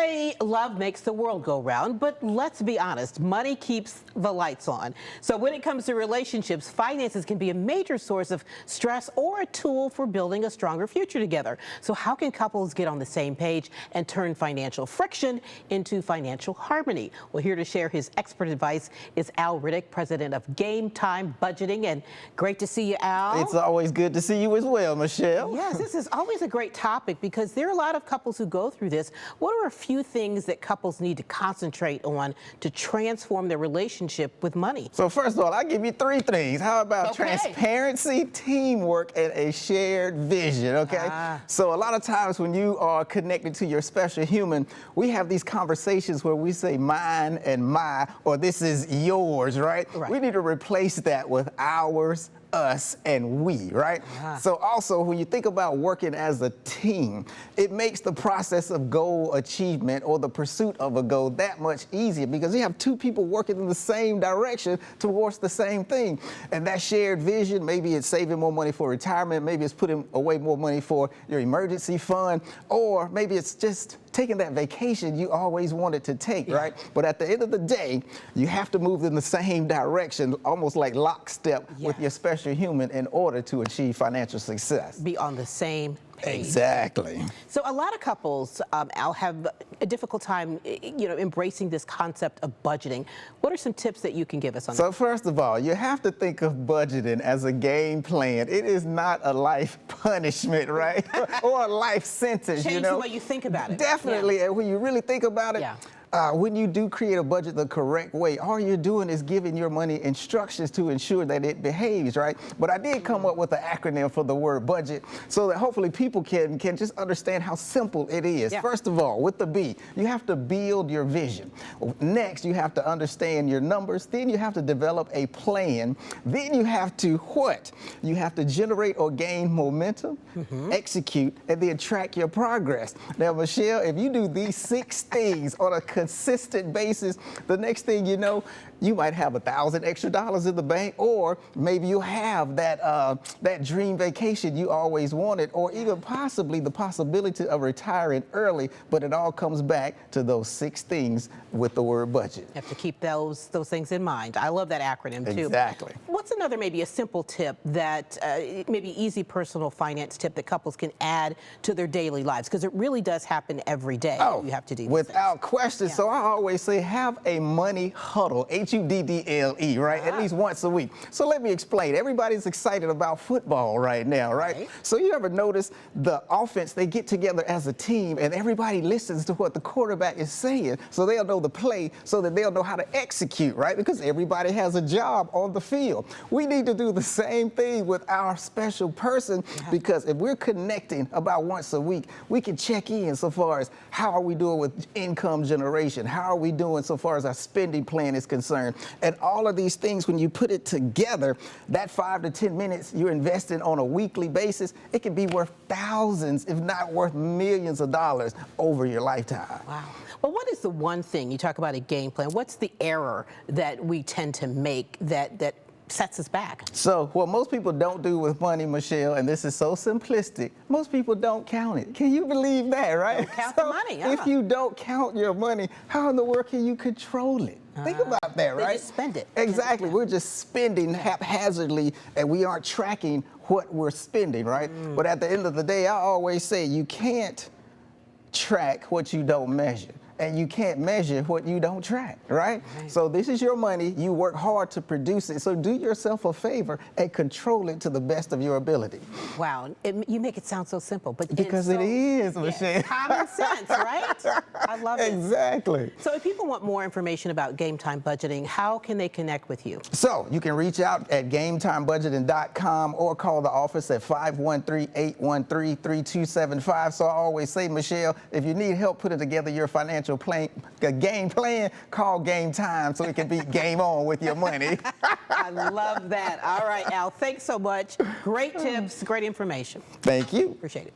say love makes the world go round, but let's be honest, money keeps the lights on. So when it comes to relationships, finances can be a major source of stress or a tool for building a stronger future together. So how can couples get on the same page and turn financial friction into financial harmony? Well, here to share his expert advice is Al Riddick, president of Game Time Budgeting. And great to see you, Al. It's always good to see you as well, Michelle. Yes, this is always a great topic because there are a lot of couples who go through this. What are a few things that couples need to concentrate on to transform their relationship with money? So first of all, I'll give you three things. How about transparency, teamwork, and a shared vision, okay? So a lot of times when you are connected to your special human, we have these conversations where we say mine and my, or this is yours, right? We need to replace that with ours, us, and we, right? So also, when you think about working as a team, it makes the process of goal achievement or the pursuit of a goal that much easier because you have two people working in the same direction towards the same thing. And that shared vision, maybe it's saving more money for retirement, maybe it's putting away more money for your emergency fund, or maybe it's just taking that vacation you always wanted to take, right? But at the end of the day, you have to move in the same direction, almost like lockstep with your special human in order to achieve financial success. Be on the same page. Exactly. So a lot of couples, Al, have a difficult time, embracing this concept of budgeting. What are some tips that you can give us on that? So first of all, you have to think of budgeting as a game plan. It is not a life punishment, right? Or a life sentence, Change the way you think about it. Definitely, and when you really think about it, when you do create a budget the correct way, all you're doing is giving your money instructions to ensure that it behaves, right? But I did come up with an acronym for the word budget so that hopefully people can just understand how simple it is. First of all, with the B, you have to build your vision. Next, you have to understand your numbers. Then you have to develop a plan. Then you have to what? You have to generate or gain momentum, execute, and then track your progress. Now, Michelle, if you do these 6 things on a consistent basis, the next thing you know, you might have $1,000 extra in the bank, or maybe you'll have that dream vacation you always wanted, or even possibly the possibility of retiring early. But it all comes back to those 6 things with the word budget. You have to keep those things in mind. I love that acronym too. Exactly. What's another maybe a simple tip that maybe easy personal finance tip that couples can add to their daily lives? Because it really does happen every day. You have to do without question. So I always say have a money huddle, Huddle, right? At least once a week. So let me explain. Everybody's excited about football right now, right? So you ever notice the offense, they get together as a team and everybody listens to what the quarterback is saying so they'll know the play so that they'll know how to execute, right? Because everybody has a job on the field. We need to do the same thing with our special person because if we're connecting about once a week, we can check in so far as how are we doing with income generation? How are we doing so far as our spending plan is concerned? And all of these things, when you put it together, that 5 to 10 minutes you're investing on a weekly basis, it can be worth thousands, if not worth millions of dollars over your lifetime. Wow. Well, what is the one thing, you talk about a game plan, what's the error that we tend to make that sets us back? So what most people don't do with money, Michelle, and this is so simplistic, most people don't count it. Can you believe that, right? Don't count the money. If you don't count your money, how in the world can you control it? Think about that, right? Just spend it. Exactly. We're just spending haphazardly and we aren't tracking what we're spending, right? But at the end of the day, I always say you can't track what you don't measure. And you can't measure what you don't track, right? So this is your money. You work hard to produce it. So do yourself a favor and control it to the best of your ability. Wow. You make it sound so simple. But because it is, Michelle. Common sense, right? I love it. Exactly. So if people want more information about Game Time Budgeting, how can they connect with you? So you can reach out at gametimebudgeting.com or call the office at 513-813-3275. So I always say, Michelle, if you need help putting together your financial game plan, call Game Time so it can be game on with your money. I love that. All right, Al, thanks so much. Great tips, great information. Thank you. Appreciate it.